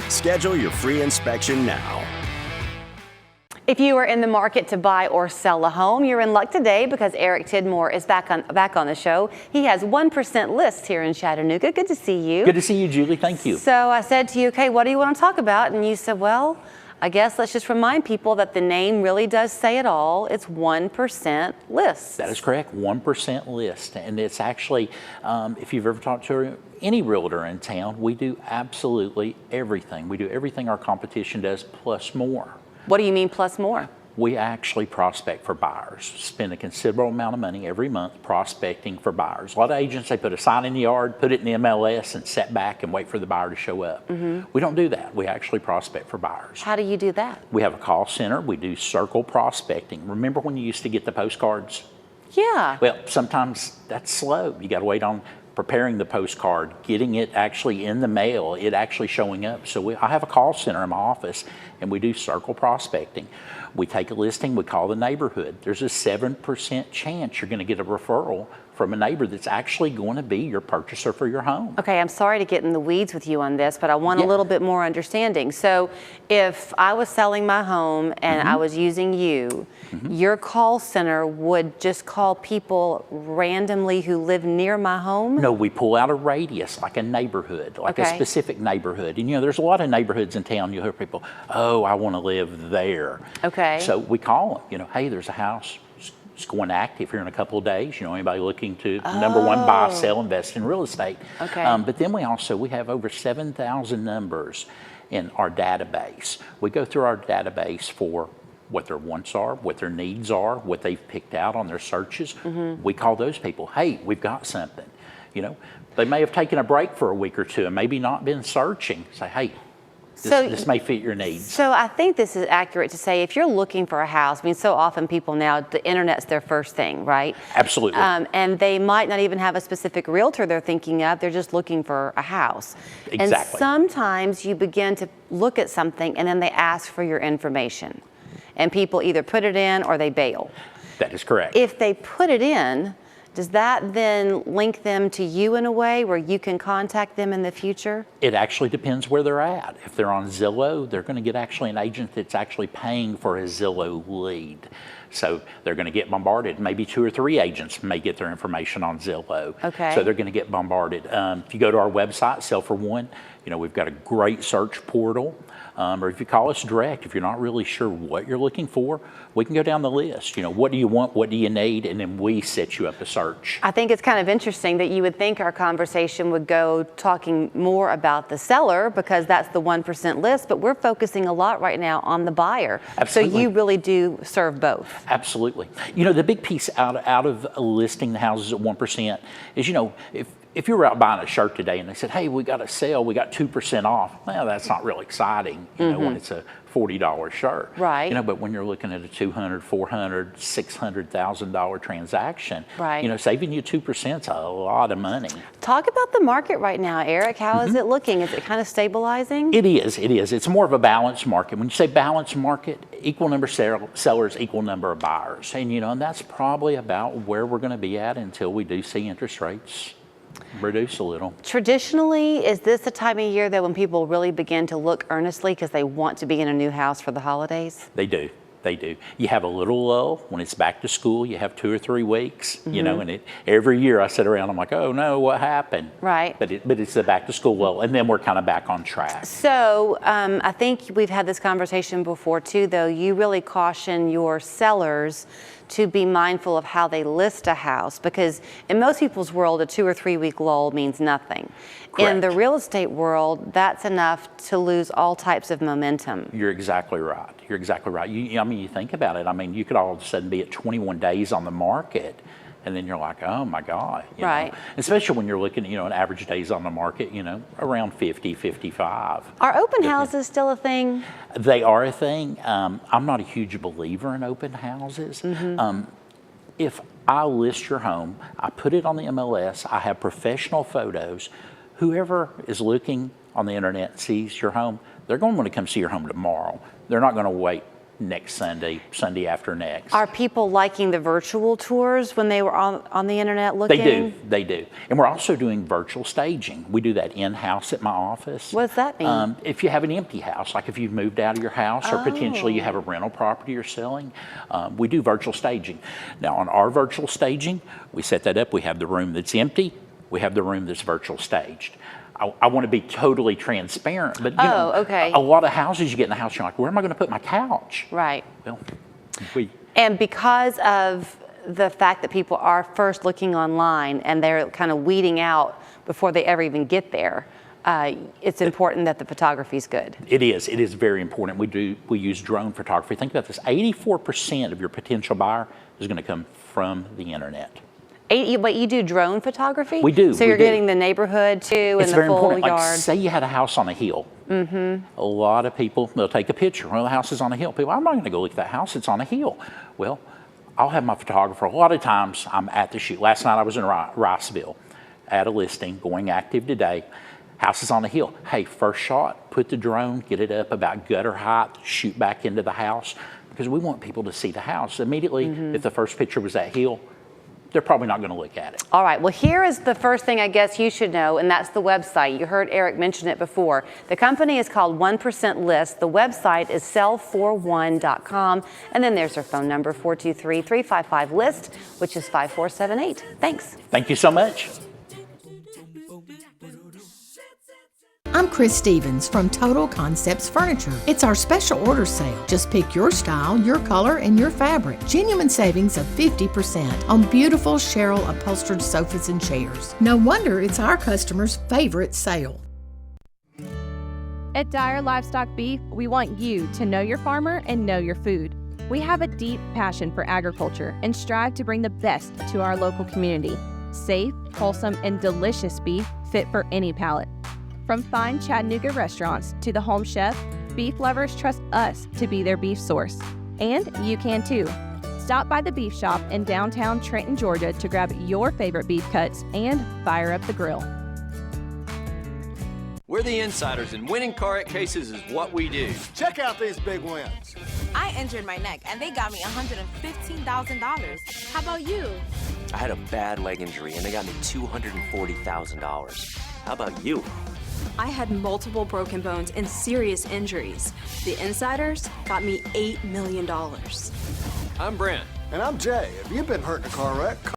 Schedule your free inspection now. If you are in the market to buy or sell a home, you're in luck today because Eric Tidmore is back on the show. He has 1% lists here in Chattanooga. Good to see you. Good to see you, Julie. Thank you. So I said to you, okay, what do you want to talk about? And you said, well, I guess let's just remind people that the name really does say it all. It's 1% lists. That is correct, 1% list. And it's actually, if you've ever talked to any realtor in town, we do absolutely everything. We do everything our competition does plus more. What do you mean plus more? We actually prospect for buyers, spend a considerable amount of money every month prospecting for buyers. A lot of agents, they put a sign in the yard, put it in the MLS, and sit back and wait for the buyer to show up. We don't do that. We actually prospect for buyers. How do you do that? We have a call center. We do circle prospecting. Remember when you used to get the postcards? Yeah. Well, sometimes that's slow. You got to wait on preparing the postcard, getting it actually in the mail, it actually showing up. So I have a call center in my office, and we do circle prospecting. We take a listing, we call the neighborhood. There's a 7% chance you're going to get a referral from a neighbor that's actually going to be your purchaser for your home. Okay, I'm sorry to get in the weeds with you on this, but I want a little bit more understanding. So if I was selling my home and I was using you, your call center would just call people randomly who live near my home? No, we pull out a radius, like a neighborhood, like a specific neighborhood. And you know, there's a lot of neighborhoods in town. You'll hear people, oh, I want to live there. Okay. So we call them, you know, hey, there's a house. It's going active here in a couple of days. You know, anybody looking to, number one, buy, sell, invest in real estate. Okay. But then we have over 7,000 numbers in our database. We go through our database for what their wants are, what their needs are, what they've picked out on their searches. We call those people, hey, we've got something. You know, they may have taken a break for a week or two and maybe not been searching. Say, hey, this may fit your needs. So I think this is accurate to say if you're looking for a house, I mean, so often people now, the internet's their first thing, right? Absolutely. And they might not even have a specific realtor they're thinking of, they're just looking for a house. Exactly. And sometimes you begin to look at something and then they ask for your information. And people either put it in or they bail. That is correct. If they put it in, does that then link them to you in a way where you can contact them in the future? It actually depends where they're at. If they're on Zillow, they're going to get actually an agent that's actually paying for a Zillow lead. So they're going to get bombarded. Maybe 2 or 3 agents may get their information on Zillow. Okay. So they're going to get bombarded. If you go to our website, Sell for One, you know, we've got a great search portal. Or if you call us direct, if you're not really sure what you're looking for, we can go down the list. You know, what do you want? What do you need? And then we set you up a search. I think it's kind of interesting that you would think our conversation would go talking more about the seller because that's the 1% list, but we're focusing a lot right now on the buyer. Absolutely. So you really do serve both. Absolutely. You know, the big piece out of listing the houses at 1% is, you know, if you were out buying a shirt today and they said, hey, we got a sale, we got 2% off, well, that's not real exciting, you know, when it's a $40 shirt. Right. You know, but when you're looking at a $200,000, $400,000, $600,000 transaction, right. you know, saving you 2% is a lot of money. Talk about the market right now, Eric. How is it looking? Is it kind of stabilizing? It is. It is. It's more of a balanced market. When you say balanced market, equal number of sellers, equal number of buyers. And, you know, and that's probably about where we're going to be at until we do see interest rates reduce a little. Traditionally, is this the time of year that when people really begin to look earnestly because they want to be in a new house for the holidays? They do. They do. You have a little lull when it's back to school. You have 2 or 3 weeks, you know, and every year I sit around, I'm like, oh no, what happened? Right. But it's the back to school lull, and then we're kind of back on track. So I think we've had this conversation before too, though. You really caution your sellers to be mindful of how they list a house, because in most people's world, a 2 or 3 week lull means nothing. Correct. In the real estate world, that's enough to lose all types of momentum. You're exactly right. You're exactly right. I mean, you think about it. I mean, you could all of a sudden be at 21 days on the market, and then you're like, oh my God. You right. know? Especially when you're looking at, you know, an average days on the market, you know, around 50, 55. Are open houses still a thing? They are a thing. I'm not a huge believer in open houses. If I list your home, I put it on the MLS, I have professional photos, whoever is looking on the internet sees your home, they're going to want to come see your home tomorrow. They're not going to wait next Sunday, Sunday after next. Are people liking the virtual tours when they were on the internet looking? They do. And we're also doing virtual staging. We do that in-house at my office. What does that mean? If you have an empty house, like if you've moved out of your house or potentially you have a rental property you're selling, we do virtual staging. Now on our virtual staging, we set that up. We have the room that's empty. We have the room that's virtual staged. I want to be totally transparent, but okay. a lot of houses you get in the house, you're like, where am I going to put my couch? Right. Well, And because of the fact that people are first looking online and they're kind of weeding out before they ever even get there, it's important that the photography is good. It is. It is very important. We use drone photography. Think about this: 84% of your potential buyer is going to come from the internet. But you do drone photography? We do. So you're getting the neighborhood too and It's the very full important. yard? Like, say you had a house on a hill. A lot of people, they'll take a picture. Well, the house is on a hill. People, I'm not going to go look at that house. It's on a hill. Well, I'll have my photographer. A lot of times I'm at the shoot. Last night I was in Riceville at a listing, going active today. House is on a hill. Hey, first shot, put the drone, get it up about gutter height, shoot back into the house, because we want people to see the house. Immediately, if the first picture was that hill, they're probably not going to look at it. All right, well, here is the first thing I guess you should know, and that's the website. You heard Eric mention it before. The company is called 1% List. The website is sell41.com, and then there's their phone number, 423-355-LIST, which is 5478. Thanks. Thank you so much. I'm Chris Stevens from Total Concepts Furniture. It's our special order sale. Just pick your style, your color, and your fabric. Genuine savings of 50% on beautiful Cheryl upholstered sofas and chairs. No wonder it's our customers' favorite sale. At Dyer Livestock Beef, we want you to know your farmer and know your food. We have a deep passion for agriculture and strive to bring the best to our local community. Safe, wholesome, and delicious beef fit for any palate. From fine Chattanooga restaurants to the home chef, beef lovers trust us to be their beef source. And you can too. Stop by the beef shop in downtown Trenton, Georgia to grab your favorite beef cuts and fire up the grill. We're the insiders, and winning car at cases is what we do. Check out these big wins. I injured my neck, and they got me $115,000. How about you? I had a bad leg injury, and they got me $240,000. How about you? I had multiple broken bones and serious injuries. The insiders got me $8 million. I'm Brent. And I'm Jay. Have you been hurt in a car wreck?